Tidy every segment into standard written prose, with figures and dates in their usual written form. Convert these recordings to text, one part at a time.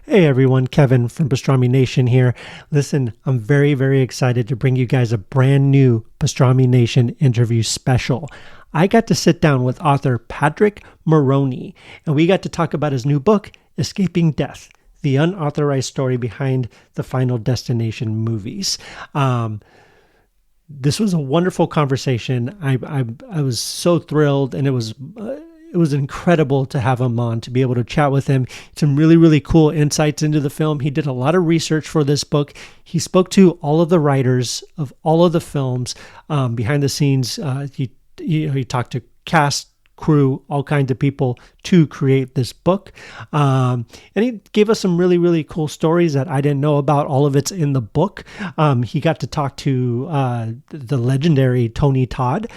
Hey everyone, Kevin from Pastrami Nation here. Listen, I'm very, very excited to bring you guys a brand new Pastrami Nation interview special. I got to sit down with author Padraic Maroney, and we got to talk about his new book, Escaping Death, the unauthorized story behind the Final Destination movies. This was a wonderful conversation. I was so thrilled, and it was incredible to have him on, to be able to chat with him. Some really, really cool insights into the film. He did a lot of research for this book. He spoke to all of the writers of all of the films behind the scenes. He talked to cast, crew, all kinds of people to create this book. And he gave us some really, really cool stories that I didn't know about. All of it's in the book. He got to talk to the legendary Tony Todd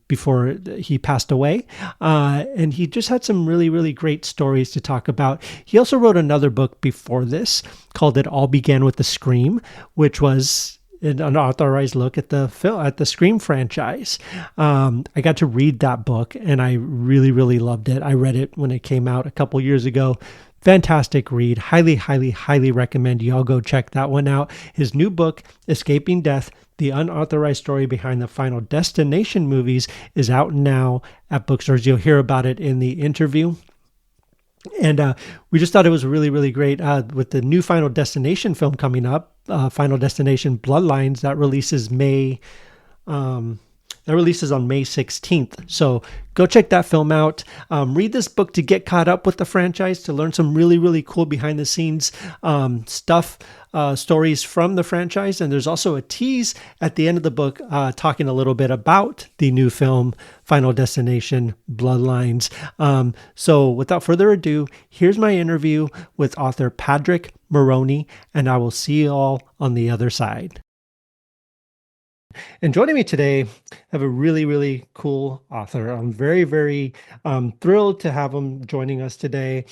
before he passed away. And he just had some really, really great stories to talk about. He also wrote another book before this called It All Began with the Scream, which was an unauthorized look at the Scream franchise. I got to read that book and I really, really loved it. I read it when it came out a couple years ago. Fantastic read. Highly, highly, highly recommend you all go check that one out. His new book, Escaping Death, the unauthorized story behind the Final Destination movies, is out now at bookstores. You'll hear about it in the interview. And we just thought it was really, really great with the new Final Destination film coming up, Final Destination Bloodlines, that releases on May 16th. So go check that film out. Read this book to get caught up with the franchise, to learn some really, really cool behind the scenes stuff, stories from the franchise. And there's also a tease at the end of the book talking a little bit about the new film, Final Destination Bloodlines. So without further ado, here's my interview with author Padraic Maroney, and I will see you all on the other side. And joining me today, I have a really, really cool author. I'm very, very thrilled to have him joining us today.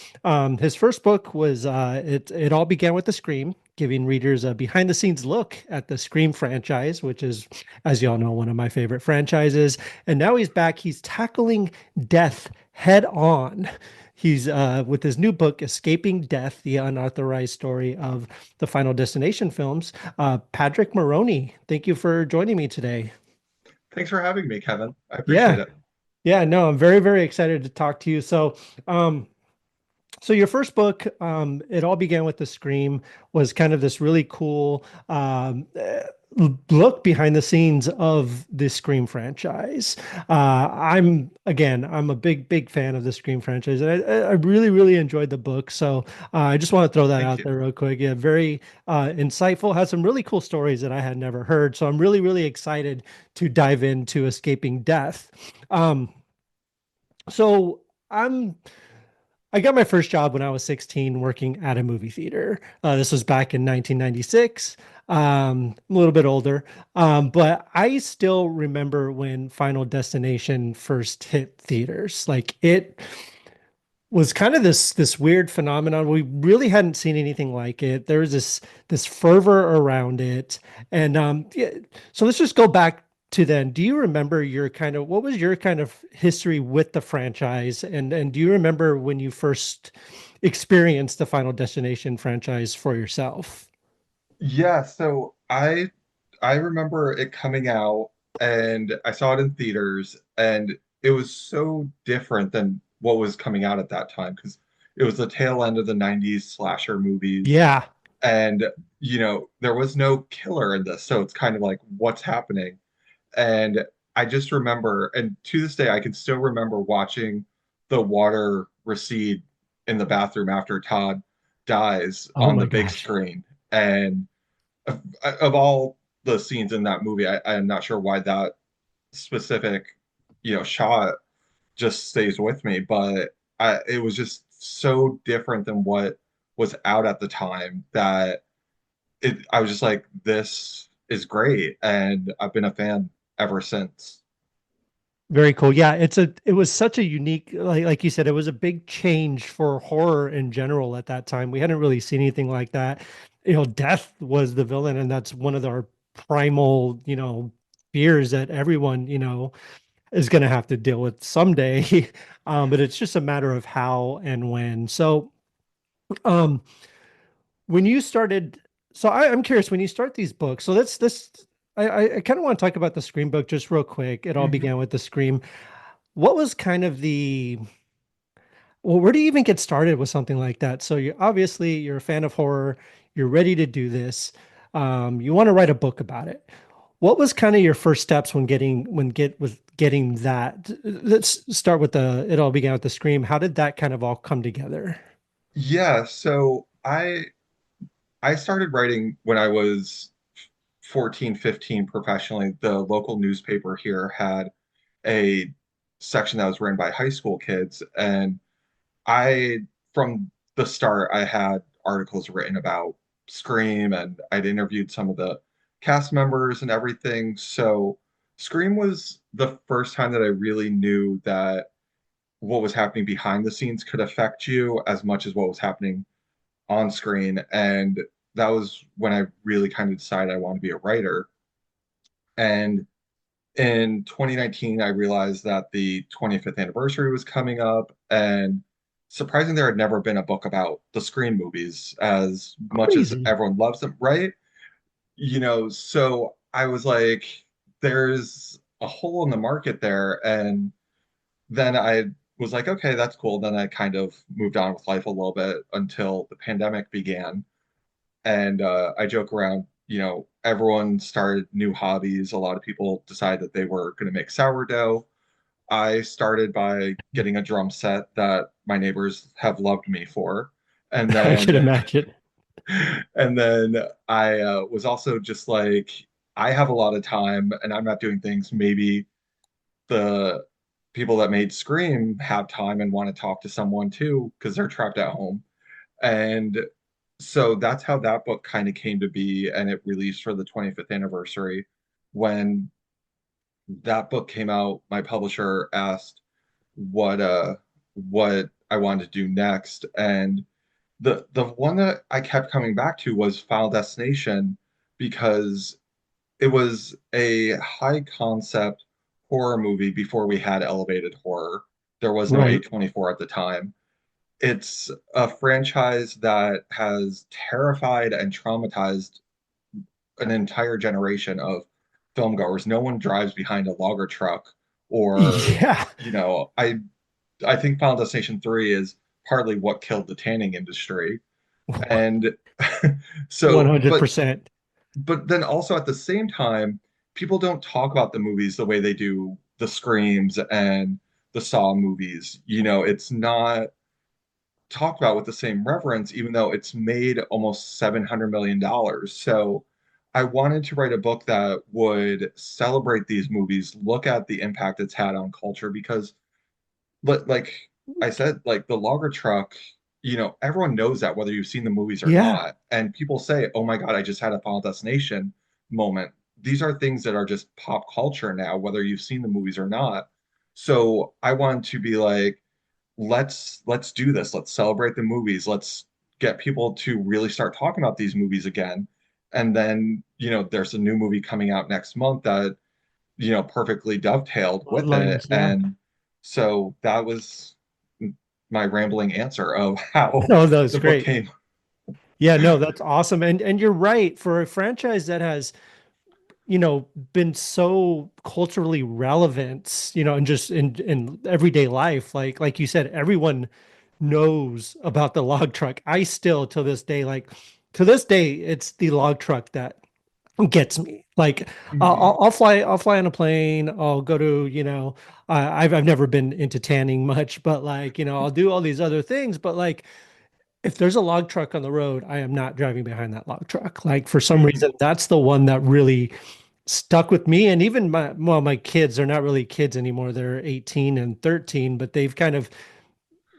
His first book was It All Began with the Scream, giving readers a behind the scenes look at the Scream franchise, which is, as you all know, one of my favorite franchises. And now he's back. He's tackling death head on. He's with his new book, Escaping Death, the unauthorized story of the Final Destination films. Padraic Maroney, thank you for joining me today. Thanks for having me, Kevin. I appreciate Yeah, it. yeah, no, I'm very, very excited to talk to you. So your first book, It All Began with the Scream, was kind of this really cool look behind the scenes of the Scream franchise. I'm a big, big fan of the Scream franchise, and I really, really enjoyed the book. So I just want to throw that Thank out you. there real quick. Yeah, very insightful, has some really cool stories that I had never heard. So I'm really, really excited to dive into Escaping Death. Um, so I'm I got my first job when I was 16 working at a movie theater. This was back in 1996. I'm a little bit older, but I still remember when Final Destination first hit theaters. Like, it was kind of this weird phenomenon. We really hadn't seen anything like it. There was this fervor around it, and yeah, so let's just go back to then. Do you remember what was your kind of history with the franchise, and do you remember when you first experienced the Final Destination franchise for yourself? Yeah, so I remember it coming out and I saw it in theaters and it was so different than what was coming out at that time because it was the tail end of the 90s slasher movies Yeah. and there was no killer in this. So it's kind of like what's happening? And I just remember, and to this day I can still remember watching the water recede in the bathroom after Todd dies Oh on the my big gosh. screen. And of all the scenes in that movie, I am not sure why that specific, shot just stays with me, but it was just so different than what was out at the time that I was just like, this is great, and I've been a fan ever since. Very cool. Yeah, it was such a unique, like you said, it was a big change for horror in general at that time. We hadn't really seen anything like that. Death was the villain, and that's one of our primal, fears that everyone, is going to have to deal with someday. But it's just a matter of how and when. So Um, when you started, so I'm curious, when you start these books, so I kind of want to talk about the Scream book just real quick. It all Mhm. began with the Scream. What was kind of the, well, where do you even get started with something like that? So you obviously you're a fan of horror, you're ready to do this. You want to write a book about it. What was kind of your first steps when getting that? Let's start with the it all began with the Scream. How did that kind of all come together? Yeah, so I started writing when I was 14, 15 professionally. The local newspaper here had a section that was written by high school kids, and I, from the start, I had articles written about Scream, and I'd interviewed some of the cast members and everything. So Scream was the first time that I really knew that what was happening behind the scenes could affect you as much as what was happening on screen. And that was when I really kind of decided I want to be a writer. And in 2019, I realized that the 25th anniversary was coming up, and surprising there had never been a book about the Scream movies as much as Crazy. everyone loves them, right? So I was like, there's a hole in the market there. And then I was like, okay, that's cool. Then I kind of moved on with life a little bit until the pandemic began. And I joke around, everyone started new hobbies. A lot of people decided that they were going to make sourdough. I started by getting a drum set that my neighbors have loved me for. And I could then imagine. and then I was also just like, I have a lot of time and I'm not doing things. Maybe the people that made Scream have time and want to talk to someone too because they're trapped at home. And so that's how that book kind of came to be. And it released for the 25th anniversary. When that book came out, my publisher asked what I wanted to do next. And the one that I kept coming back to was Final Destination because it was a high concept horror movie before we had elevated horror. There was no Right. A24 at the time. It's a franchise that has terrified and traumatized an entire generation of film goers. No one drives behind a logger truck or, Yeah. you know, I think Final Destination 3 is partly what killed the tanning industry. And so, but 100%. but then also at the same time, people don't talk about the movies the way they do the Screams and the Saw movies. It's not talked about with the same reverence, even though it's made almost $700 million. So I wanted to write a book that would celebrate these movies, look at the impact it's had on culture, because like I said, like the logger truck, everyone knows that whether you've seen the movies or Yeah. not. And people say, oh my God, I just had a Final Destination moment. These are things that are just pop culture now, whether you've seen the movies or not. So I wanted to be like, let's do this. Let's celebrate the movies. Let's get people to really start talking about these movies again. And then, there's a new movie coming out next month that, perfectly dovetailed with it. Lines. Yeah. And so that was my rambling answer of how No, that's the book great. came. Yeah, no, that's awesome. And you're right. For a franchise that has, been so culturally relevant, and just in everyday life, like you said, everyone knows about the log truck. I still to this day, it's the log truck that gets me. Like Mhm. I'll fly on a plane. I'll go to, I've never been into tanning much, but like, I'll do all these other things. But like, if there's a log truck on the road, I am not driving behind that log truck. Like for some Mhm. reason, that's the one that really stuck with me. And even my kids are not really kids anymore. They're 18 and 13, but they've kind of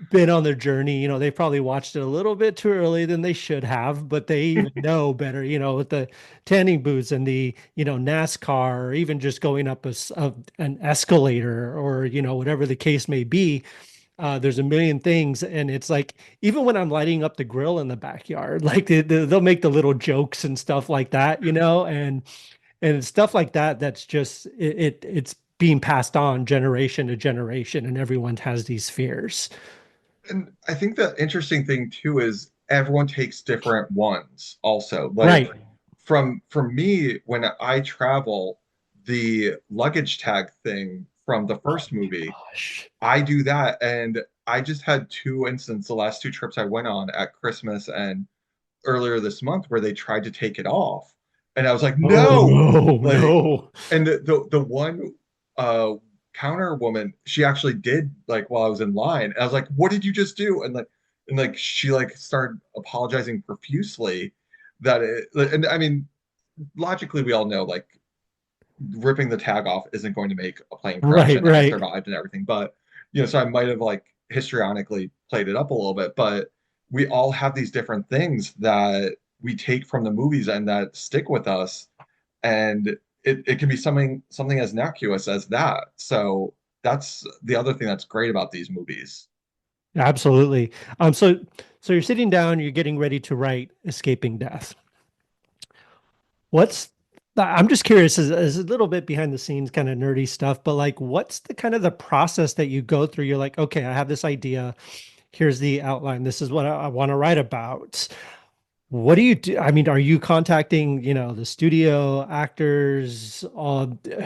been on their journey. They probably watched it a little bit too early than they should have, but they even know better, with the tanning booths and the, NASCAR, or even just going up an escalator or, whatever the case may be. There's a million things. And it's like, even when I'm lighting up the grill in the backyard, like they'll make the little jokes and stuff like that, and stuff like that. That's just, it's being passed on generation to generation, and everyone has these fears. And I think the interesting thing too is everyone takes different ones also. Like Right. for me, when I travel, the luggage tag thing from the Oh first my movie, gosh. I do that. And I just had two instances, the last two trips I went on at Christmas and earlier this month, where they tried to take it off. And I was like, Oh no. no, Like, no. and the one uh counter woman, she actually did, like, while I was in line. And I was like, what did you just do? And she like started apologizing profusely that it, and I mean, logically we all know, like, ripping the tag off isn't going to make a plane crash, Right, and I right. survived and everything. But so I might have, like, histrionically played it up a little bit, but we all have these different things that we take from the movies and that stick with us, and it can be something as innocuous as that. So that's the other thing that's great about these movies. Absolutely. So you're sitting down, you're getting ready to write Escaping Death. What's I'm just curious, as a little bit behind the scenes kind of nerdy stuff, but like what's the kind of the process that you go through? You're like, okay, I have this idea. Here's the outline. This is what I want to write about. What do you do? I mean, are you contacting, the studio actors?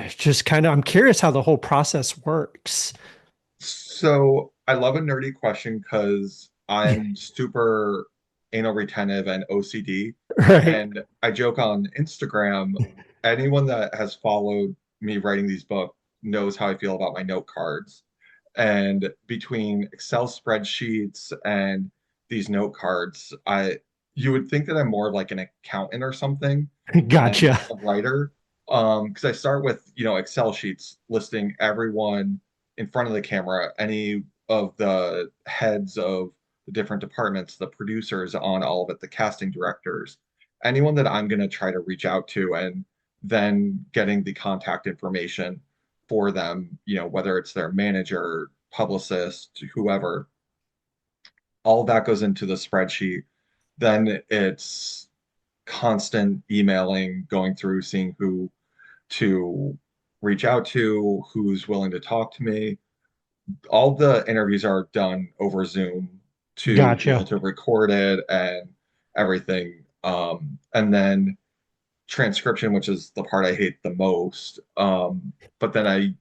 Just kind of, I'm curious how the whole process works. So I love a nerdy question because I'm super anal retentive and OCD. Right. And I joke on Instagram, anyone that has followed me writing these books knows how I feel about my note cards. And between Excel spreadsheets and these note cards, you would think that I'm more of like an accountant or something than Gotcha. a writer. Because I start with, Excel sheets listing everyone in front of the camera, any of the heads of the different departments, the producers on all of it, the casting directors, anyone that I'm going to try to reach out to, and then getting the contact information for them, whether it's their manager, publicist, whoever, all that goes into the spreadsheet. Then it's constant emailing, going through, seeing who to reach out to, who's willing to talk to me. All the interviews are done over Zoom to be able Gotcha. to record it and everything. And then transcription, which is the part I hate the most. But then I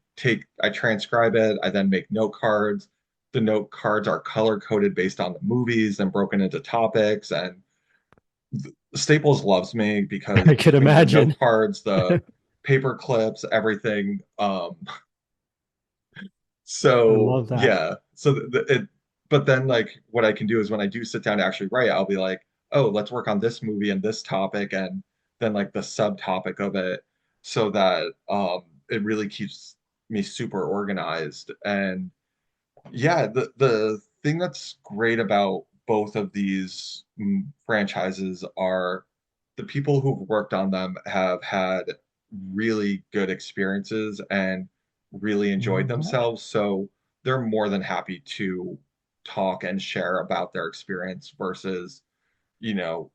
transcribe it. I then make note cards. The note cards are color coded based on the movies and broken into topics. And Staples loves me because I could between the note imagine. cards, the paper clips, everything. I So love that. yeah, so but then, like, what I can do is when I do sit down to actually write, I'll be like, oh, let's work on this movie and this topic, and then like the subtopic of it, so that it really keeps me super organized. And yeah, the thing that's great about both of these franchises are the people who've worked on them have had really good experiences and really enjoyed Mhm. themselves. So they're more than happy to talk and share about their experience versus, you know,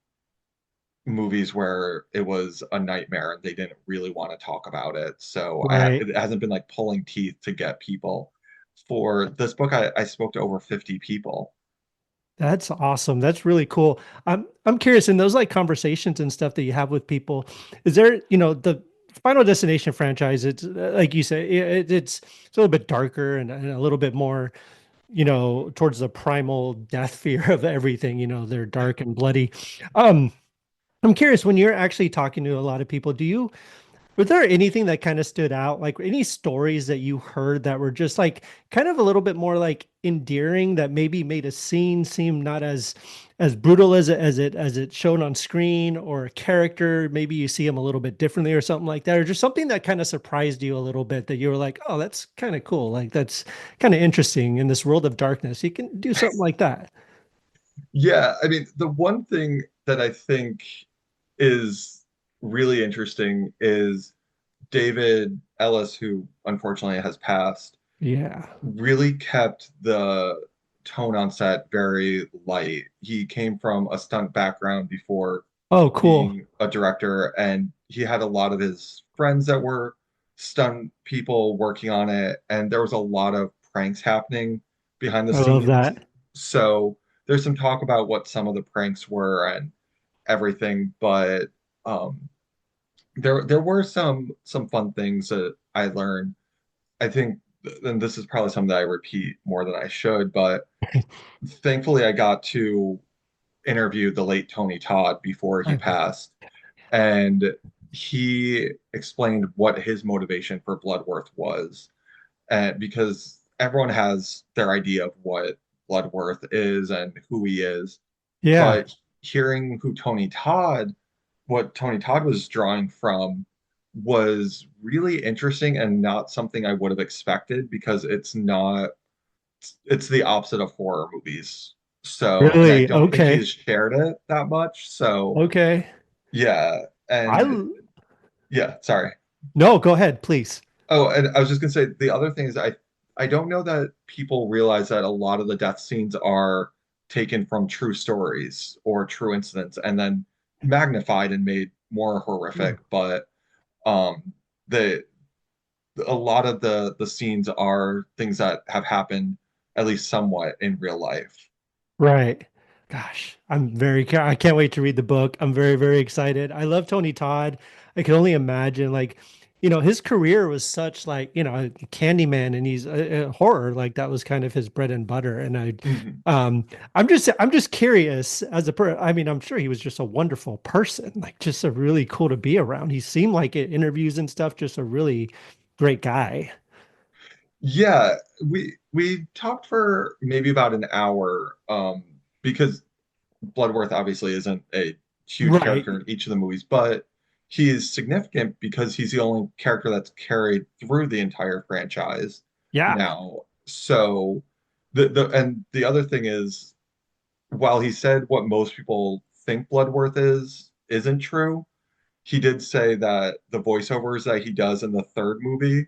movies where it was a nightmare and they didn't really want to talk about it. So Right. it hasn't been like pulling teeth to get people. For this book, I spoke to over 50 people. That's awesome. That's really cool. I'm curious in those like conversations and stuff that you have with people, is there, the Final Destination franchise, it's like you say, it's a little bit darker and a little bit more, towards the primal death fear of everything, they're dark and bloody. Um, I'm curious when you're actually talking to a lot of people, was there anything that kind of stood out? Like any stories that you heard that were just like kind of a little bit more like endearing that maybe made a scene seem not as brutal as it shown on screen, or a character, maybe you see them a little bit differently or something like that, or just something that kind of surprised you a little bit that you were like, oh, that's kind of cool. Like that's kind of interesting in this world of darkness. You can do something like that. Yeah, I mean, the one thing that I think is really interesting is David Ellis, who unfortunately has passed, Yeah. really kept the tone on set very light. He came from a stunt background before Oh, cool. being a director, and he had a lot of his friends that were stunt people working on it, and there was a lot of pranks happening behind the I love scenes. that. So there's some talk about what some of the pranks were and everything, but um, there were some fun things that I learned. I think, and this is probably something that I repeat more than I should, but thankfully I got to interview the late Tony Todd before he I, passed, and he explained what his motivation for Bloodworth was, and because everyone has their idea of what Bloodworth is and who he is, yeah, but hearing what Tony Todd was drawing from was really interesting and not something I would have expected because it's the opposite of horror movies. So, and I really. don't think Okay, he's shared it that much. So, okay. yeah. I And yeah, sorry. no, go ahead, please. Oh, and I was just gonna say the other thing is I don't know that people realize that a lot of the death scenes are taken from true stories or true incidents and then magnified and made more Yeah. horrific. But the a lot of the scenes are things that have happened at least somewhat in real life. Right. Gosh, I can't wait to read the book. I'm very, very excited. I love Tony Todd. I can only imagine, like, his career was such, like, Candyman, and he's a horror. Like, that was kind of his bread and butter. And Mhm. um, I'm just curious I mean, I'm sure he was just a wonderful person, like, just a really cool to be around. He seemed like it, interviews and stuff, just a really great guy. Yeah, we talked for maybe about an hour, because Bloodworth obviously isn't a huge Right. character in each of the movies, but he is significant because he's the only character that's carried through the entire franchise Yeah. now. So the other thing is, while he said what most people think Bloodworth isn't true, he did say that the voiceovers that he does in the third movie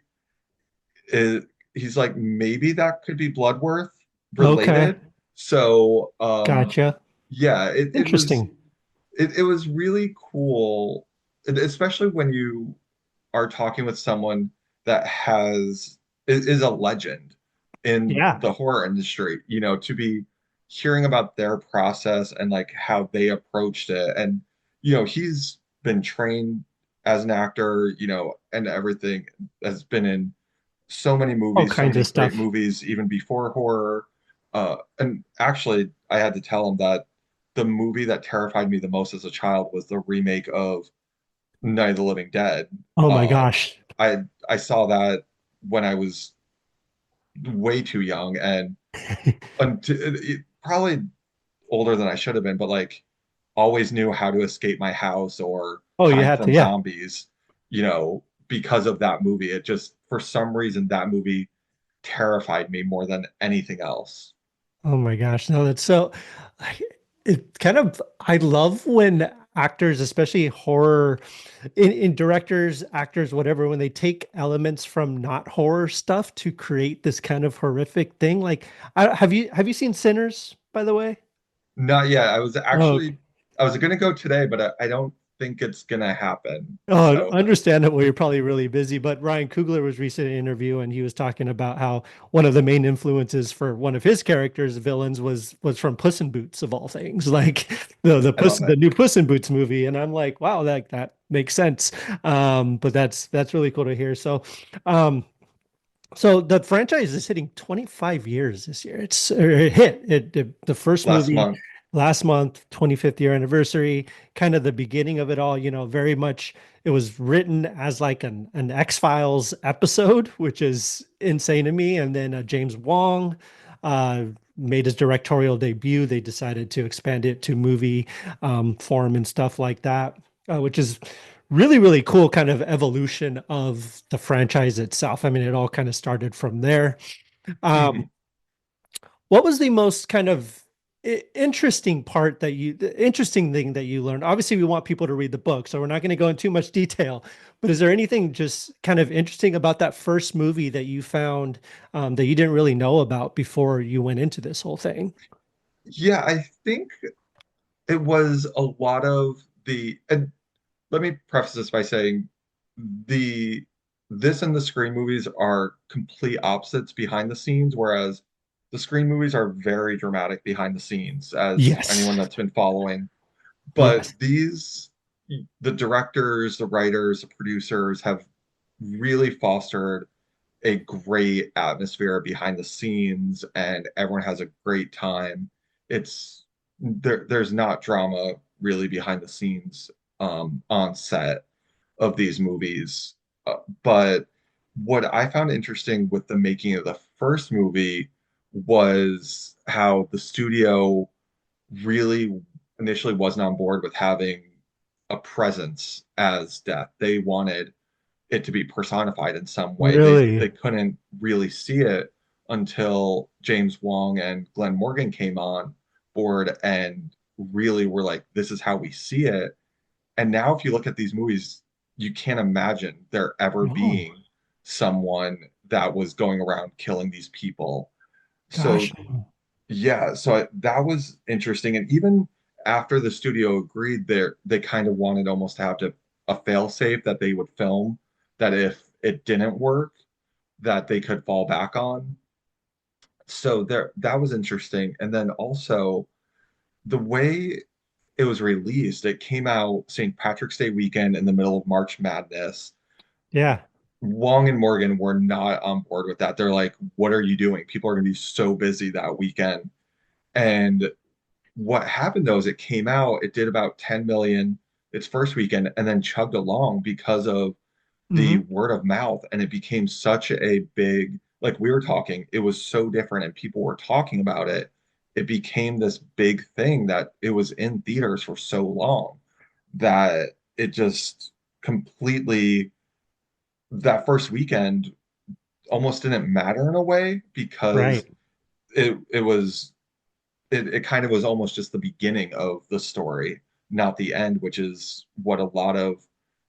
is he's like maybe that could be Bloodworth Okay. related. So Gotcha. yeah, Interesting. it was really cool, especially when you are talking with someone that is a legend in Yeah. the horror industry, to be hearing about their process and like how they approached it. And, he's been trained as an actor, and everything, has been in so many All movies, so kinds many of great stuff. movies, even before horror. And actually, I had to tell him that the movie that terrified me the most as a child was the remake of Night of the Living Dead. Oh my Um, gosh. I saw that when I was way too young and probably older than I should have been, but like always knew how to escape my house or Oh, you hide had to, from yeah. zombies, because of that movie. It just, for some reason, that movie terrified me more than anything else. Oh my gosh. No, that's so it kind of I love when actors, especially horror in directors, actors, whatever, when they take elements from not horror stuff to create this kind of horrific thing. Like, have you seen Sinners, by the way? Not yet. Oh, I was gonna go today, but I don't think it's gonna happen. oh, So understandable. You're probably really busy, but Ryan Coogler was recently in an interview, and he was talking about how one of the main influences for one of his characters' villains was from Puss in Boots of all things, like I love the it. new Puss in Boots movie. And I'm like, wow, that makes sense. But that's really cool to hear. Um, so the franchise is hitting 25 years this year. It hit the first Last movie month. last month, 25th year anniversary, kind of the beginning of it all, very much it was written as like an X-Files episode, which is insane to me. And then James Wong uh, made his directorial debut. They decided to expand it to movie form and stuff like that, which is really, really cool kind of evolution of the franchise itself. I mean, it all kind of started from there. Um, Mhm. what was the most kind of interesting part the interesting thing that you learned? Obviously, we want people to read the book, so we're not going to go in too much detail. But is there anything just kind of interesting about that first movie that you found that you didn't really know about before you went into this whole thing? Yeah, I think it was a lot of and let me preface this by saying the this and the Scream movies are complete opposites behind the scenes, whereas the Scream movies are very dramatic behind the scenes, as anyone Yes. that's been following. Yes. But the directors, the writers, the producers have really fostered a great atmosphere behind the scenes, and everyone has a great time. It's there's not drama really behind the scenes on set of these movies. But what I found interesting with the making of the first movie was how the studio really initially wasn't on board with having a presence as death. They wanted it to be personified in some way. They Really? couldn't really see it until James Wong and Glenn Morgan came on board and really were like, this is how we see it. And now, if you look at these movies, you can't imagine there ever Oh, being someone that was going around killing these people. gosh. So, yeah, that was interesting. And even after the studio agreed, they kind of wanted almost to have a fail safe that they would film that if it didn't work, that they could fall back on. So that was interesting. And then also the way it was released, it came out St. Patrick's Day weekend in the middle of March Madness. Yeah. Wong and Morgan were not on board with that. They're like, what are you doing? People are going to be so busy that weekend. And what happened though is it came out, it did about 10 million its first weekend and then chugged along because of the Hmm. word of mouth. And it became such a big, like we were talking, it was so different and people were talking about it. It became this big thing that it was in theaters for so long that it just completely, that first weekend almost didn't matter in a way because Right. it was it kind of was almost just the beginning of the story, not the end, which is what a lot of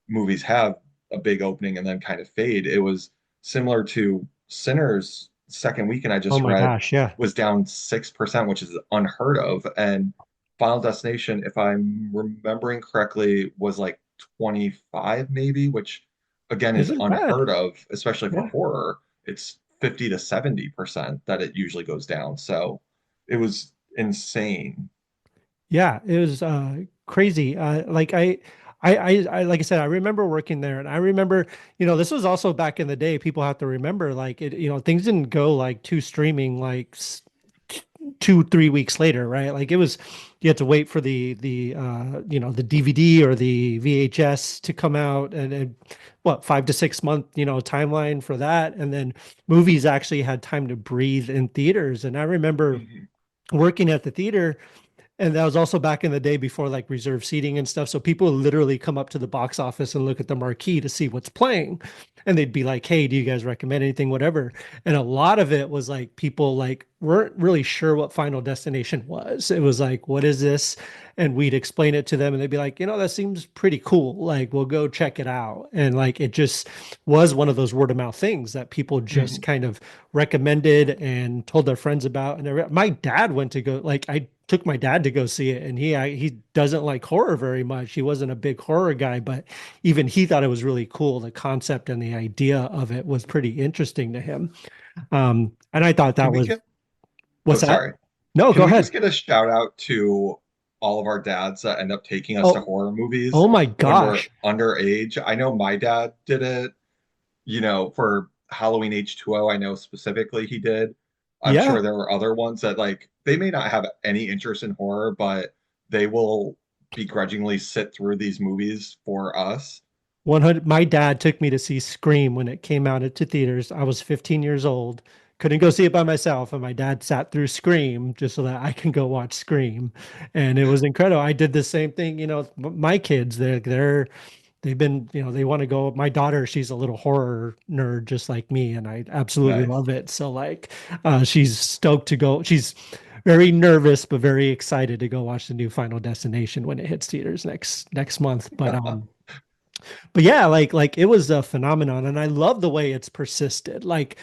movies have, a big opening and then kind of fade. It was similar to Sinners second weekend I Oh just my read gosh. Yeah. was down 6%, which is unheard of. And Final Destination, if I'm remembering correctly, was like 25 maybe, which again is Isn't bad. unheard of, especially for Yeah. horror. It's 50 to 70% that it usually goes down. So it was insane. Yeah, it was crazy. Like I said, I remember working there, and I remember, this was also back in the day. People have to remember, like things didn't go like to streaming like 2, 3 weeks later, right? Like it was, you had to wait for the DVD or the VHS to come out, and what 5 to 6 month timeline for that, and then movies actually had time to breathe in theaters. And I remember Mhm. working at the theater, and that was also back in the day before like reserve seating and stuff. So people would literally come up to the box office and look at the marquee to see what's playing. And they'd be like, "Hey, do you guys recommend anything, whatever?" And a lot of it was like people like weren't really sure what Final Destination was. It was like, "What is this?" And we'd explain it to them and they'd be like, "That seems pretty cool. Like, we'll go check it out." And like it just was one of those word of mouth things that people just Mhm. kind of recommended and told their friends about. And my dad went to go, like, I took my dad to go see it, and he doesn't like horror very much. He wasn't a big horror guy, but even he thought it was really cool. The concept and the idea of it was pretty interesting to him. And I thought Can that we was, get, oh, what's that? sorry. No, Can go we ahead. just get a shout out to all of our dads that end up taking us to Oh, horror oh movies my when we're gosh. underage? I know my dad did it, for Halloween H2O. I know specifically he did. I'm Yeah. sure there were other ones that like they may not have any interest in horror, but they will begrudgingly sit through these movies for us. 100. My dad took me to see Scream when it came out into theaters. I was 15 years old. Couldn't go see it by myself, and my dad sat through Scream just so that I can go watch Scream, and it was incredible. I did the same thing, my kids. They've been, they want to go. My daughter, she's a little horror nerd just like me, and I absolutely Nice. love it. So like, she's stoked to go. She's very nervous but very excited to go watch the new Final Destination when it hits theaters next month. But yeah, like it was a phenomenon, and I love the way it's persisted. Like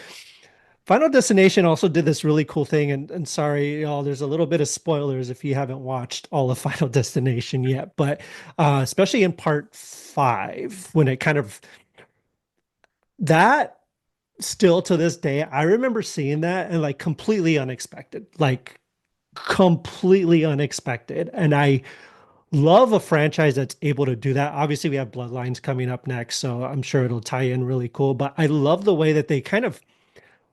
Final Destination also did this really cool thing, and sorry, y'all, there's a little bit of spoilers if you haven't watched all of Final Destination yet, but especially in part 5, when it kind of that still to this day, I remember seeing that and like completely unexpected, like completely unexpected. And I love a franchise that's able to do that. Obviously, we have Bloodlines coming up next, so I'm sure it'll tie in really cool. But I love the way that they kind of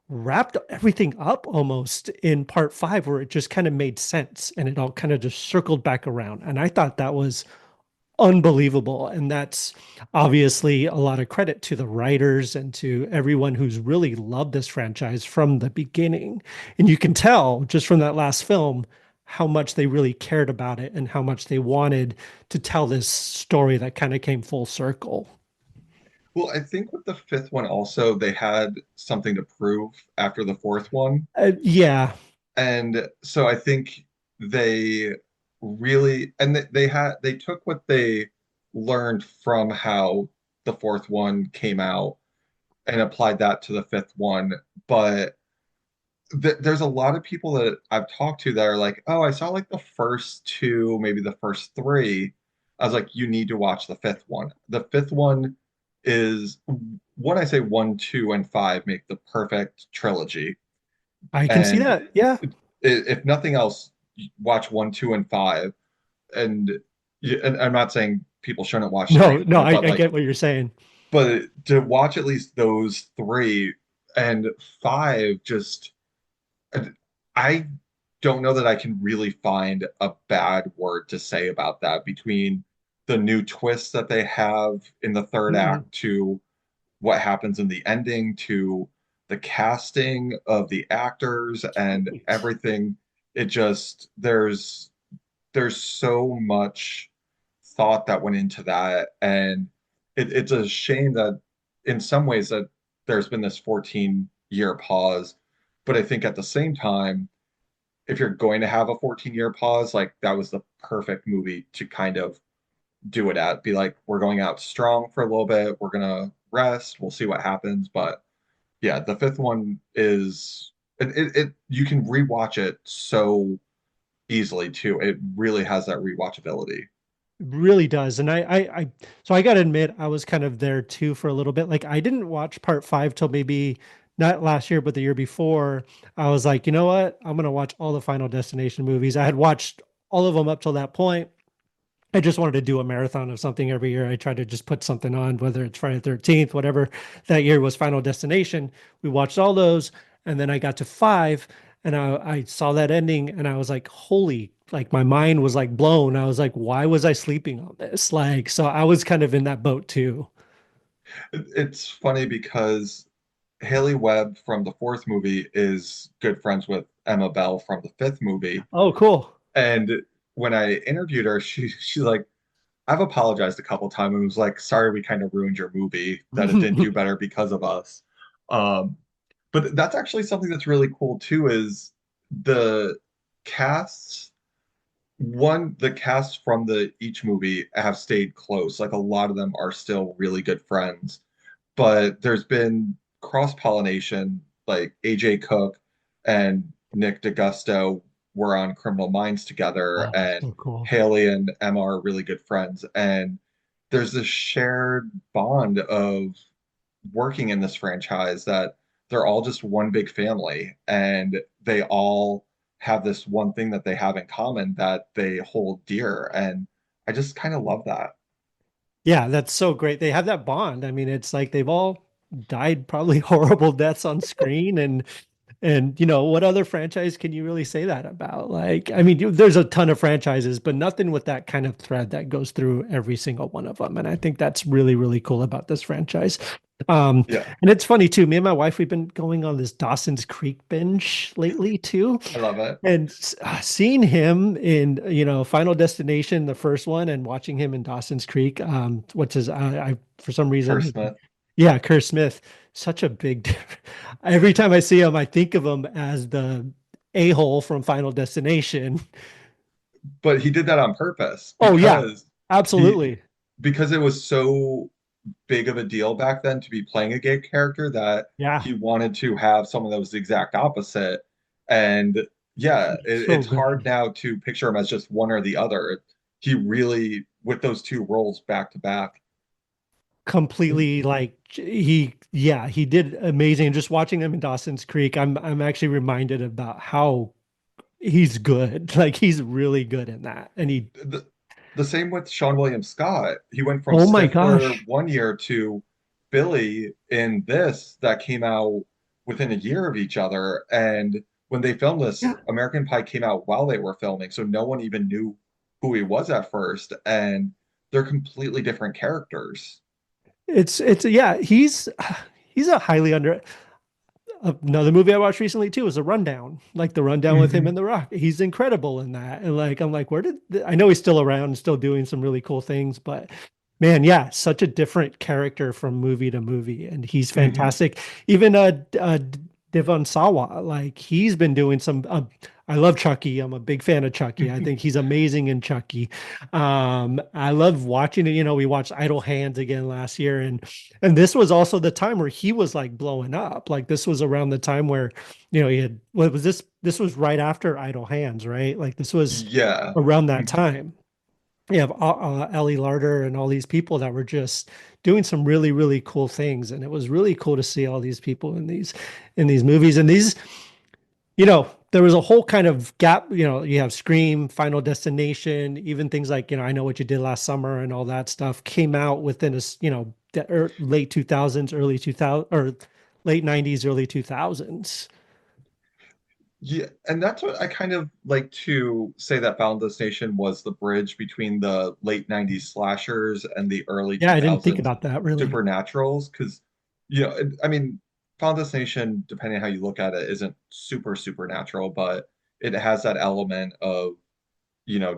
wrapped everything up almost in part five, where it just kind of made sense and it all kind of just circled back around. And I thought that was unbelievable. And that's obviously a lot of credit to the writers and to everyone who's really loved this franchise from the beginning. And you can tell just from that last film how much they really cared about it and how much they wanted to tell this story that kind of came full circle. Well, I think with the fifth one also, they had something to prove after the fourth one. Yeah, And so I think they really, and they took what they learned from how the fourth one came out and applied that to the fifth one. But there's a lot of people that I've talked to that are like, oh, I saw like the first two, maybe the first three. I was like, you need to watch the fifth one. The fifth one is when I say one, two, and five make the perfect trilogy. I can see And that. Yeah. if nothing else, watch one, two, and five. And, and I'm not saying people shouldn't watch three No, and no, four, I but like, get what you're saying. but to watch at least those three and five, just I don't know that I can really find a bad word to say about that between the new twists that they have in the third Mm-mm. act to what happens in the ending to the casting of the actors and everything. It just there's so much thought that went into that, and it's a shame that in some ways that there's been this 14-year pause. But I think at the same time, if you're going to have a 14-year pause, like that was the perfect movie to kind of do it at. Be like, we're going out strong for a little bit. We're gonna rest. We'll see what happens. But yeah, the fifth one is it you can rewatch it so easily too. It really has that rewatchability. Really does. And so I gotta admit, I was kind of there too for a little bit. Like I didn't watch part five till maybe not last year, but the year before. I was like, you know what? I'm gonna watch all the Final Destination movies. I had watched all of them up till that point. I just wanted to do a marathon of something every year. I tried to just put something on, whether it's Friday the 13th, whatever that year was Final Destination. We watched all those. And then I got to five and I saw that ending and I was like, holy, like my mind was like blown. I was like, why was I sleeping on this? Like, so I was kind of in that boat too. It's funny because Haley Webb from the fourth movie is good friends with Emma Bell from the fifth movie. Oh, cool. And when I interviewed her, she's like, I've apologized a couple times and was like, sorry, we kind of ruined your movie, that it didn't do better because of us. Um, but that's actually something that's really cool too, is the casts, the casts from the each movie have stayed close. Like a lot of them are still really good friends, but there's been cross-pollination, like AJ Cook and Nick DeGusto were on Criminal Minds together, Oh, and so cool. Haley and Emma are really good friends. And there's this shared bond of working in this franchise that they're all just one big family, and they all have this one thing that they have in common that they hold dear. And I just kind of love that. Yeah, that's so great. They have that bond. I mean, it's like they've all died probably horrible deaths on screen and what other franchise can you really say that about? Like, I mean, there's a ton of franchises, but nothing with that kind of thread that goes through every single one of them. And I think that's really, really cool about this franchise. Yeah, And it's funny too. Me and my wife, we've been going on this Dawson's Creek binge lately too. I love it. And seeing him in, Final Destination, the first one, and watching him in Dawson's Creek, what's his, for some Kerr reason, Smith. yeah, Kerr Smith, such a big difference. Every time I see him, I think of him as the a-hole from Final Destination. But he did that on purpose Oh yeah, he absolutely. because it was so big of a deal back then to be playing a gay character that Yeah, he wanted to have someone that was the exact opposite. And yeah, so it's hard good. now to picture him as just one or the other. He really, with those two roles back to back. completely like he did amazing. Just watching him in Dawson's Creek, I'm actually reminded about how he's good. Like he's really good in that. And he The same with Sean William Scott. He went from oh my Stifler gosh. one year to Billy in this that came out within a year of each other. And when they filmed this, Yeah. American Pie came out while they were filming, so no one even knew who he was at first. And they're completely different characters. It's yeah, he's a highly under another movie I watched recently too was a Rundown, like the Rundown with him Hmm. and The Rock. He's incredible in that, and like I'm like, where did I know he's still around and still doing some really cool things, but man, yeah, such a different character from movie to movie, and he's Hmm. fantastic. Even Devon Sawa, like he's been doing some. I love Chucky. I'm a big fan of Chucky. I think he's amazing in Chucky. I love watching it. You know, we watched Idle Hands again last year, and this was also the time where he was like blowing up. Like this was around the time where, you know, he had what was this? This was right after Idle Hands, right? Like this was Yeah. around that Mhm. time. You have Ellie Larder and all these people that were just doing some really, really cool things, and it was really cool to see all these people in these movies. And these, you know, there was a whole kind of gap. You know, you have Scream, Final Destination, even things like, you know, I Know What You Did Last Summer and all that stuff came out within you know, late 2000s, early 2000 or late 90s, early 2000s. Yeah, and that's what I kind of like to say that Final Destination was the bridge between the late 90s slashers and the early Yeah, I didn't think 2000s about that really. supernaturals. Because, I mean, Final Destination, depending on how you look at it, isn't super supernatural, but it has that element of,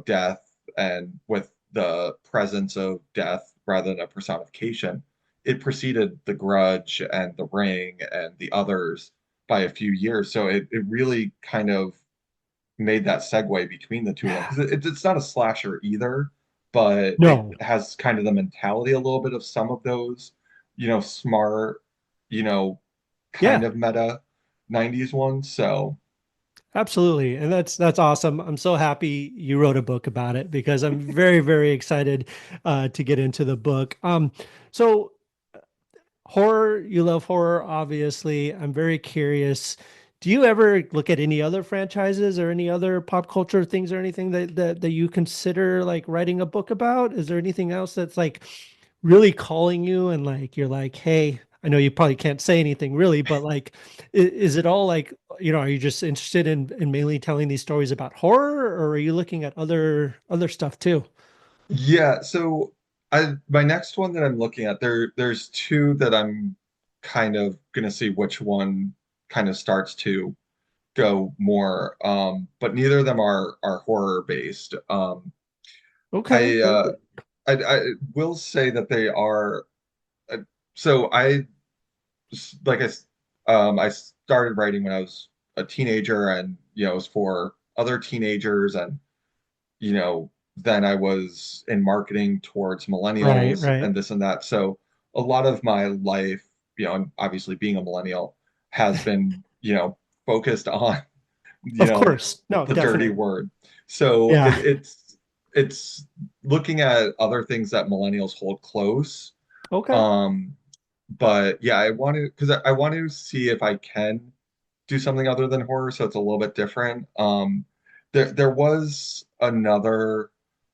death, and with the presence of death rather than a personification. It preceded The Grudge and The Ring and the others by a few years. So it really kind of made that segue between the two of them Yeah. because it's not a slasher either, but it No. has kind of the mentality a little bit of some of those, smart, you know, kind Yeah. of meta 90s ones. So Absolutely. And that's awesome. I'm so happy you wrote a book about it because I'm very, very excited to get into the book. So horror, you love horror, obviously. I'm very curious. Do you ever look at any other franchises or any other pop culture things or anything that you consider like writing a book about? Is there anything else that's like really calling you and like you're like, hey, I know you probably can't say anything really, but like, is it all like, you know, are you just interested in mainly telling these stories about horror, or are you looking at other stuff too? yeah, so my next one that I'm looking at, there's two that I'm kind of gonna see which one kind of starts to go more. But neither of them are horror based. Okay. I uh I will say that they are uh, so I like I started writing when I was a teenager, and it was for other teenagers, and then I was in marketing towards Right, millennials right. and this and that. So a lot of my life, and obviously being a millennial has been, focused on, you Of know, course. No, the dirty definitely. word. So Yeah. it's looking at other things that millennials hold close. Okay. Um, but yeah, I wanted because I want to see if I can do something other than horror, so it's a little bit different. There was another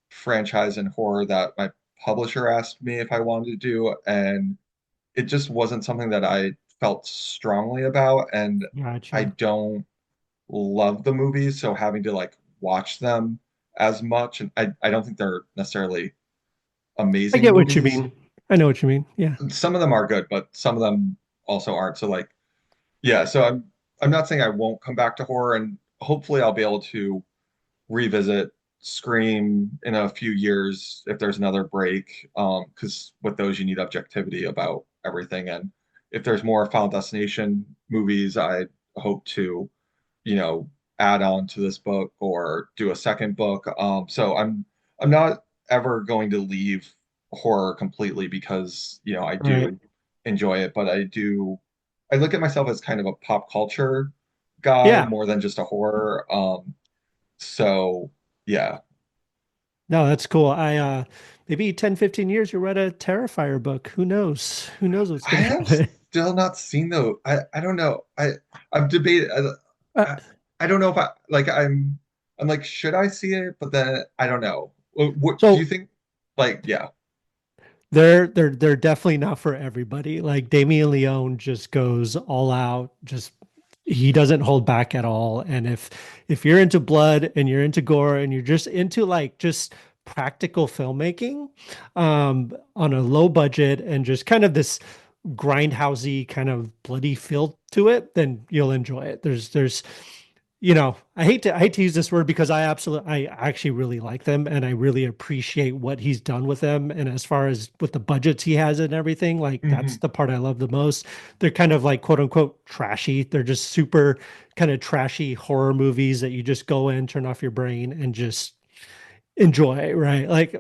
franchise in horror that my publisher asked me if I wanted to do, and it just wasn't something that I felt strongly about, and I Gotcha. don't love the movies, so having to like watch them as much, and I don't think they're necessarily I amazing get what you movies. mean. I know what you mean. Yeah. Some of them are good, but some of them also aren't. So like, yeah, so I'm not saying I won't come back to horror, and hopefully I'll be able to revisit Scream in a few years if there's another break. Because with those you need objectivity about everything, and if there's more Final Destination movies, I hope to, you know, add on to this book or do a second book. So I'm not ever going to leave horror completely because, I Right. do enjoy it, but I look at myself as kind of a pop culture guy Yeah. more than just a horror. So yeah. No, that's cool. Maybe 10, 15 years you'll read a Terrifier book. Who knows? Who knows what's I gonna have happen? still not seen those. I don't know. I've debated. Uh, I, I don't know if I like. I'm like, should I see it? But then I don't know. What do you so think? Like, yeah. they're definitely not for everybody. Like Damien Leone just goes all out, just he doesn't hold back at all. And if you're into blood and you're into gore and you're just into like just practical filmmaking on a low budget and just kind of this grindhousey kind of bloody feel to it, then you'll enjoy it. There's I hate to use this word because I actually really like them and I really appreciate what he's done with them. And as far as with the budgets he has and everything, like that's Hmm. the part I love the most. They're kind of like quote unquote trashy. They're just super kind of trashy horror movies that you just go in, turn off your brain and just enjoy, right? Like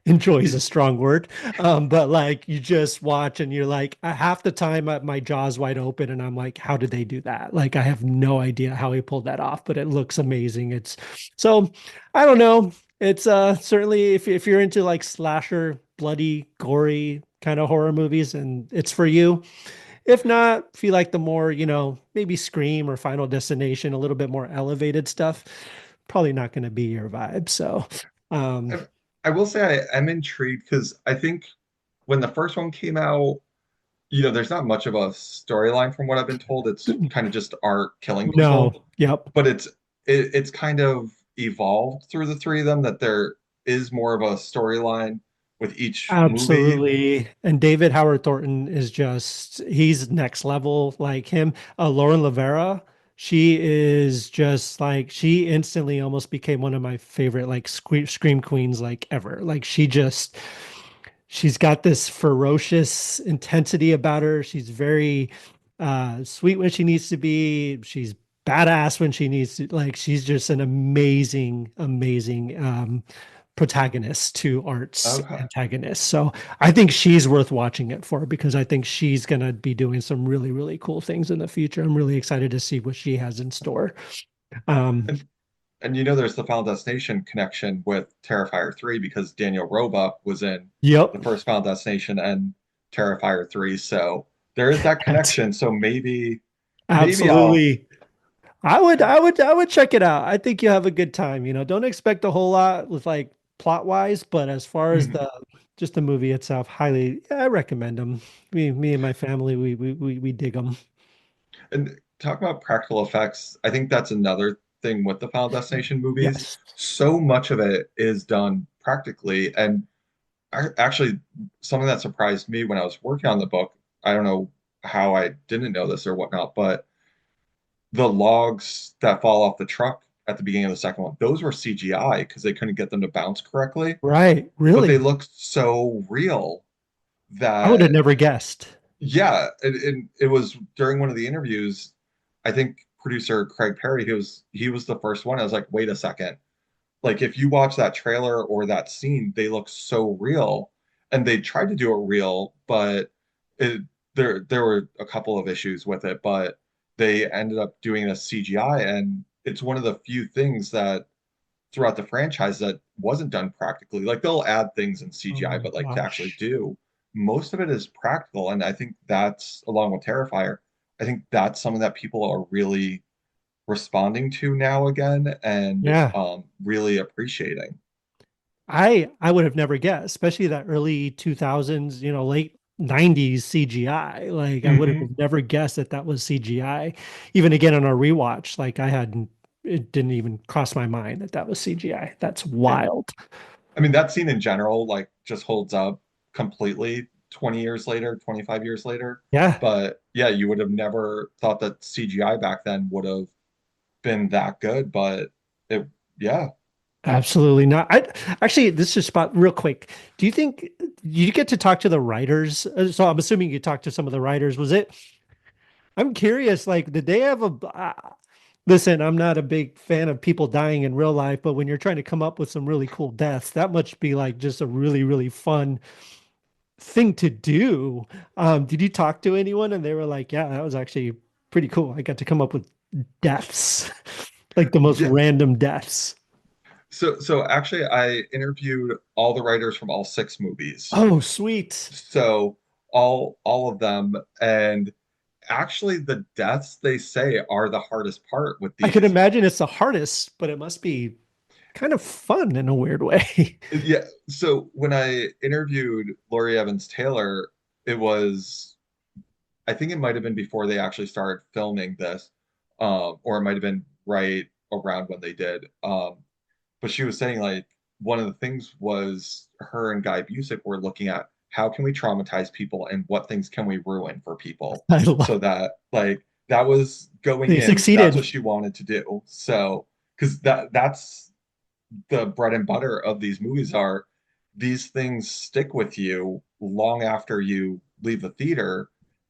enjoy is a strong word. But like you just watch and you're like half the time my jaw's wide open and I'm like, how did they do that? Like I have no idea how he pulled that off, but it looks amazing. It's so I don't know. It's certainly if you're into like slasher, bloody, gory kind of horror movies and it's for you. If not, if you like the more, maybe Scream or Final Destination, a little bit more elevated stuff, probably not going to be your vibe. So, um, I, I will say I am intrigued because I think when the first one came out, there's not much of a storyline from what I've been told. It's kind of just art killing no, people, yep, but it's kind of evolved through the three of them that there is more of a storyline with each movie. absolutely. And David Howard Thornton is he's next level like him. Lauren Lavera, she is just like, she instantly almost became one of my favorite like scream queens like ever. Like she's got this ferocious intensity about her. She's very sweet when she needs to be. She's badass when she needs to. Like she's just an amazing, amazing protagonist to Art's Okay. antagonist. So I think she's worth watching it for because I think she's gonna be doing some really, really cool things in the future. I'm really excited to see what she has in store. Um, And there's the Final Destination connection with Terrifier 3 because Daniel Roebuck was in yep, the first Final Destination and Terrifier 3. So there is that that's connection. So maybe I'll absolutely. I would check it out. I think you'll have a good time. Don't expect a whole lot with like plot wise, but as far as Mhm. the just the movie itself, highly, yeah, I recommend them. Me and my family, we dig them. And talk about practical effects. I think that's another thing with the Final Destination movies. Yes. So much of it is done practically. And actually, something that surprised me when I was working on the book, I don't know how I didn't know this or whatnot, but the logs that fall off the truck at the beginning of the second one, those were CGI because they couldn't get them to bounce correctly, Right. but they Really. looked so real I would have that, never guessed. yeah, it was during one of the interviews, I think producer Craig Perry, he was the first one. I was like, wait a second. Like if you watch that trailer or that scene, they look so real. And they tried to do it real, but it there were a couple of issues with it, but they ended up doing a CGI, and it's one of the few things that throughout the franchise that wasn't done practically. Like they'll add things in Oh CGI, my but like to actually gosh. do most of it is practical. And I think that's along with Terrifier, I think that's something that people are really responding to now again and Yeah. really appreciating. I would have never guessed, especially that early 2000s, late 90s CGI. Like I would Hmm. have never guessed that that was CGI. Even again on our rewatch, like it didn't even cross my mind that that was CGI. That's And wild. I mean, that scene in general, like, just holds up completely 20 years later, 25 years later. Yeah, But yeah, you would have never thought that CGI back then would have been that good. But it, yeah. absolutely not. I actually, this is spot real quick. Do you think you get to talk to the writers? So I'm assuming you talked to some of the writers. I'm curious, like, did they have listen, I'm not a big fan of people dying in real life, but when you're trying to come up with some really cool deaths, that must be like just a really, really fun thing to do. Did you talk to anyone and they were like, yeah, that was actually pretty cool. I got to come up with deaths, like the most Yeah. random deaths. So actually, I interviewed all the writers from all six movies. Oh, sweet. So all of them, and actually, the deaths they say are the hardest part with I can these. imagine it's the hardest, but it must be kind of fun in a weird way. Yeah. So when I interviewed Laurie Evans Taylor, it was, I think it might have been before they actually started filming this, or it might have been right around when they did. But she was saying like one of the things was her and Guy Busick were looking at how can we traumatize people and what things can we ruin for people I love so that like that was going they in, that's what succeeded. she wanted to do. So because that's the bread and butter of these movies are these things stick with you long after you leave the theater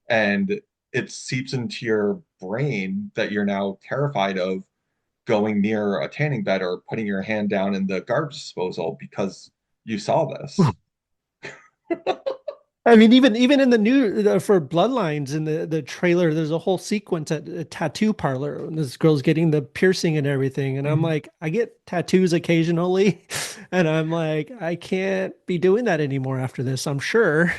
and it seeps into your brain that you're now terrified of going near a tanning bed or putting your hand down in the garbage disposal because you saw this. I mean, even in the new for Bloodlines in the trailer, there's a whole sequence at a tattoo parlor, and this girl's getting the piercing and everything, and I'm Mhm. like, I get tattoos occasionally, and I'm like, I can't be doing that anymore after this, I'm sure.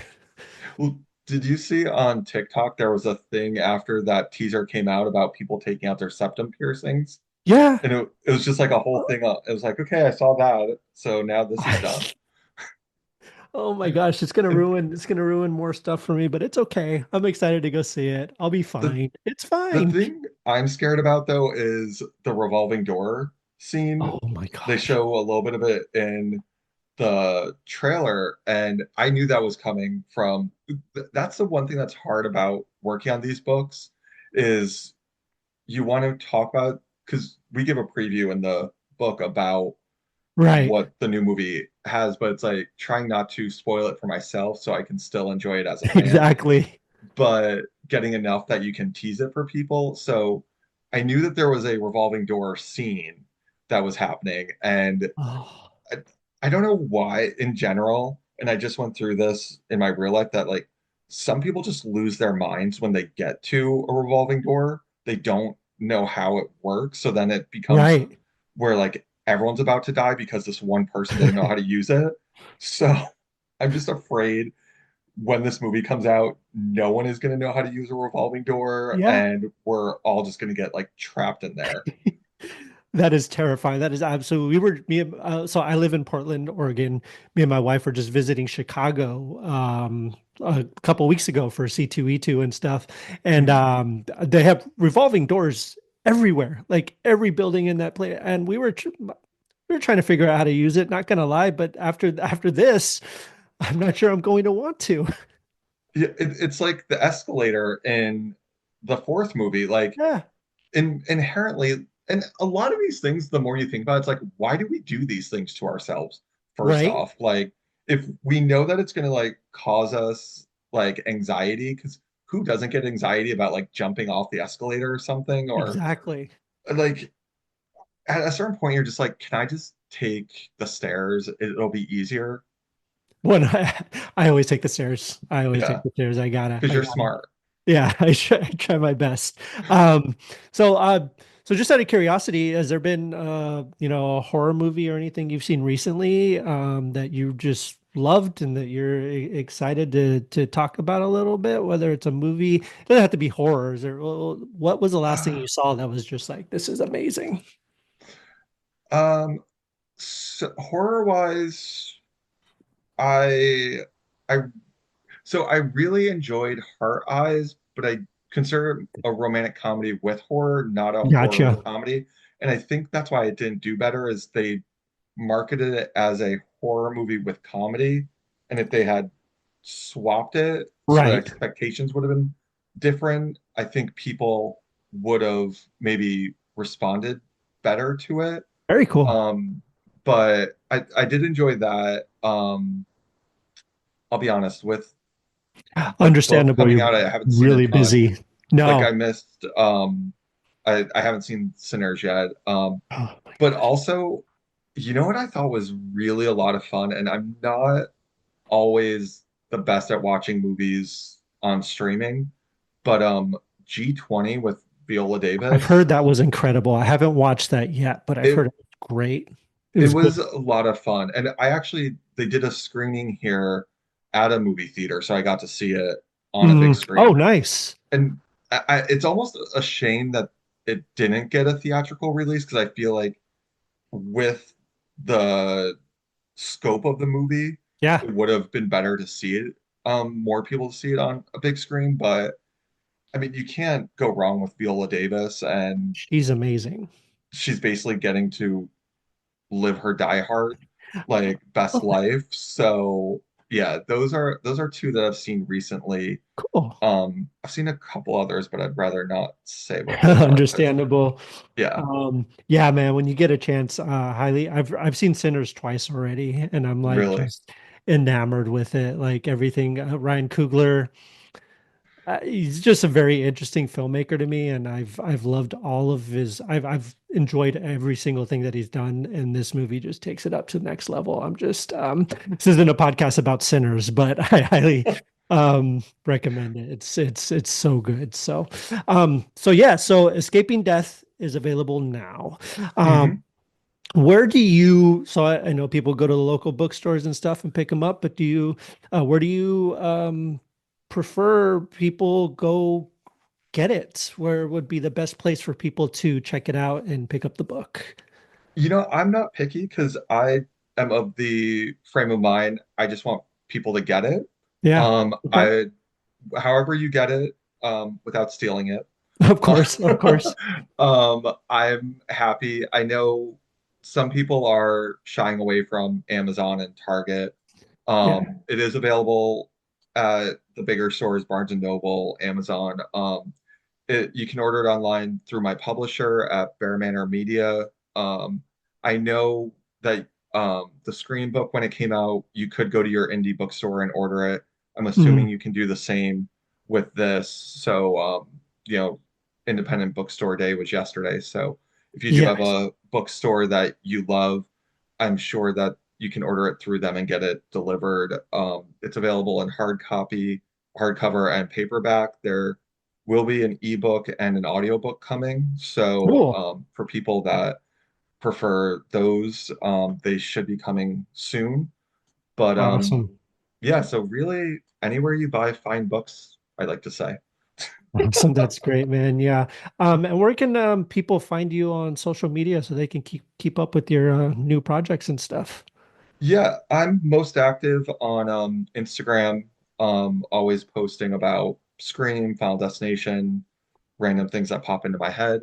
Well, did you see on TikTok there was a thing after that teaser came out about people taking out their septum piercings? Yeah. And it was just like a whole thing. It was like, okay, I saw that, so now this is done. Oh my gosh, And it's gonna ruin more stuff for me, but it's okay. I'm excited to go see it. I'll be the fine. It's the fine. thing I'm scared about though is the revolving door scene. Oh my They gosh. show a little bit of it in the trailer, and I knew that was coming from. That's the one thing that's hard about working on these books is you want to talk about because we give a preview in the book about Right. what the new movie has, but it's like trying not to spoil it for myself so I can still enjoy it as a fan, Exactly. but getting enough that you can tease it for people. So I knew that there was a revolving door scene that was happening, and Oh, I, I don't know why in general, and I just went through this in my real life that like some people just lose their minds when they get to a revolving door. They don't know how it works. So then it becomes right. where like everyone's about to die because this one person didn't know how to use it. So I'm just afraid when this movie comes out, no one is going to know how to use a revolving door Yeah. and we're all just going to get like trapped in there. That is terrifying. That is absolutely. We were me. So I live in Portland, Oregon. Me and my wife were just visiting Chicago a couple weeks ago for C2E2 and stuff, and Mhm. they have revolving doors everywhere, like every building in that place. And we were trying to figure out how to use it. Not gonna lie, but after this, I'm not sure I'm going to want to. Yeah, it's like the escalator in the fourth movie. Like Yeah. inherently, and a lot of these things, the more you think about it, it's like, why do we do these things to ourselves? First Right. off, like if we know that it's gonna like cause us like anxiety, because who doesn't get anxiety about like jumping off the escalator or something? Or Exactly. like at a certain point, you're just like, can I just take the stairs? It'll be easier. When I always take the stairs. I always take Yeah, the stairs. because I you're gotta. smart. Yeah, I try my best. Um, so so just out of curiosity, has there been a horror movie or anything you've seen recently that you just loved and that you're excited to talk about a little bit, whether it's a movie, it doesn't have to be horrors or what was the last thing you saw that was just like this is amazing? Um, so horror wise, I I so I really enjoyed Heart Eyes, but I consider it a romantic comedy with horror, not a horror Gotcha. comedy. And I think that's why it didn't do better is they marketed it as a horror movie with comedy. And if they had swapped it so the Right. expectations would have been different, I think people would have maybe responded better to it. Very cool. Um, but I did enjoy that. I'll be honest, with the book Understandable. coming You're out, I haven't seen a really ton. busy. Like No. I missed I haven't seen Sinners yet. Oh my But gosh. also, you know what I thought was really a lot of fun, and I'm not always the best at watching movies on streaming, but G20 with Viola I've Davis, heard that was incredible. I haven't watched that yet, but I've heard it it was great. It It was good. was a lot of fun. And I actually, they did a screening here at a movie theater, so I got to see it on a big Oh, screen. nice. And it's almost a shame that it didn't get a theatrical release because I feel like with the scope of the movie, Yeah, it would have been better to see it, more people to see it on a big screen. But I mean, you can't go wrong with Viola Davis, and she's amazing. she's basically getting to live her Die Hard like best life. So yeah, those are two that I've seen recently. Cool. I've seen a couple others, but I'd rather not say what those are because Understandable. yeah, Yeah, man, when you get a chance, highly, I've seen Sinners twice already, and I'm like really. just enamored with it. Like everything, Ryan Coogler, he's just a very interesting filmmaker to me, and I've loved all of his. I've enjoyed every single thing that he's done, and this movie just takes it up to the next level. I'm just this isn't a podcast about Sinners, but I highly recommend it. It's so good. So yeah, so Escaping Death is available now. Um, Hmm. where do you, so I know people go to the local bookstores and stuff and pick them up, but where do you prefer people go get it? Where would be the best place for people to check it out and pick up the book? You know, I'm not picky because I am of the frame of mind. I just want people to get it. Yeah. Okay. I however you get it, without stealing it. Of course. Of course. I'm happy. I know some people are shying away from Amazon and Target. Yeah. It is available at the bigger stores, Barnes and Noble, Amazon. You can order it online through my publisher at Bear Manor Media. I know that the Scream book, when it came out, you could go to your indie bookstore and order it. I'm assuming Mhm. you can do the same with this. So, you know, Independent Bookstore Day was yesterday. So, if you do have Yes. a bookstore that you love, I'm sure that you can order it through them and get it delivered. It's available in hard copy, hardcover, and paperback. There will be an ebook and an audiobook coming. So, Cool. for people that prefer those, they should be coming soon. But Awesome. yeah, so really anywhere you buy fine books, I like to say. Awesome. That's great, man. Yeah. And where can people find you on social media so they can keep up with your new projects and stuff? Yeah, I'm most active on Instagram, always posting about Scream, Final Destination, random things that pop into my head.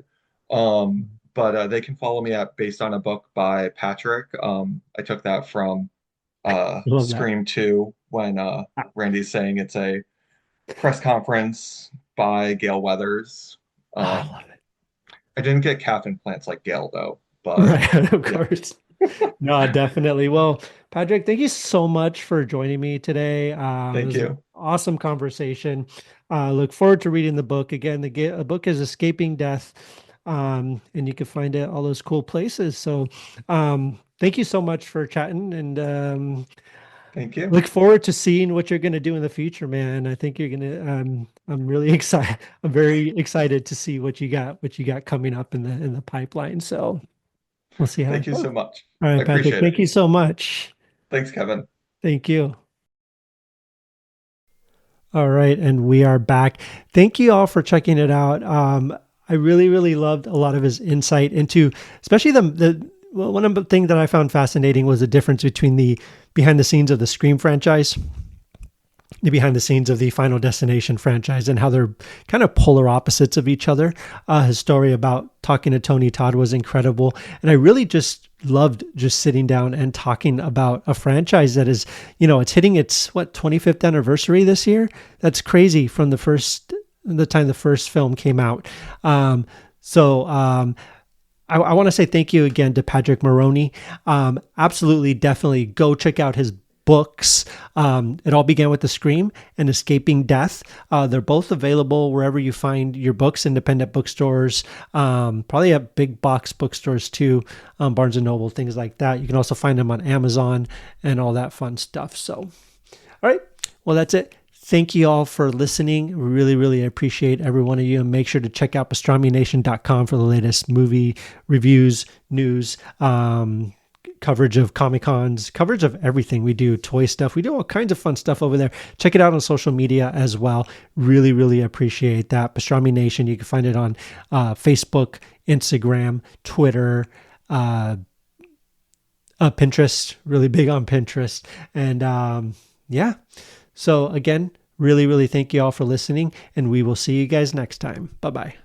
But they can follow me at Based on a Book by Patrick. I took that from Love that. Scream 2 when Randy's saying it's a press conference by Gail Weathers. I Um, love it. I didn't get calf implants like Gail though, but Right. Of yeah, course. No, definitely. Well, Patrick, thank you so much for joining me today. It thank was an you. awesome conversation. Look forward to reading the book. Again, the book is Escaping Death, and you can find it all those cool places. So, thank you so much for chatting, and Thank you. look forward to seeing what you're going to do in the future, man. I think you're gonna. I'm really excited. I'm very excited to see what you got coming up in the pipeline. So we'll see how Thank it you goes. so much. All I right, Patrick. appreciate Thank it. you so much. Thanks, Kevin. Thank you. All right, and we are back. Thank you all for checking it out. I really, really loved a lot of his insight into, especially the well, one of the things that I found fascinating was the difference between the behind the scenes of the Scream franchise, the behind the scenes of the Final Destination franchise, and how they're kind of polar opposites of each other. His story about talking to Tony Todd was incredible. And I really just loved just sitting down and talking about a franchise that is, it's hitting its, 25th anniversary this year. That's crazy from the time the first film came out. I want to say thank you again to Padraic Maroney. Absolutely, definitely go check out his books. It all began with The Scream and Escaping Death. They're both available wherever you find your books, independent bookstores, probably at big box bookstores too, Barnes and Noble, things like that. You can also find them on Amazon and all that fun stuff. So, all right, well, that's it. Thank you all for listening. Really, really appreciate every one of you. And make sure to check out pastramination.com for the latest movie reviews, news, coverage of Comic Cons, coverage of everything we do, toy stuff. We do all kinds of fun stuff over there. Check it out on social media as well. Really, really appreciate that. Pastrami Nation. You can find it on Facebook, Instagram, Twitter, Pinterest. Really big on Pinterest. And yeah. So again, really, really thank you all for listening, and we will see you guys next time. Bye-bye.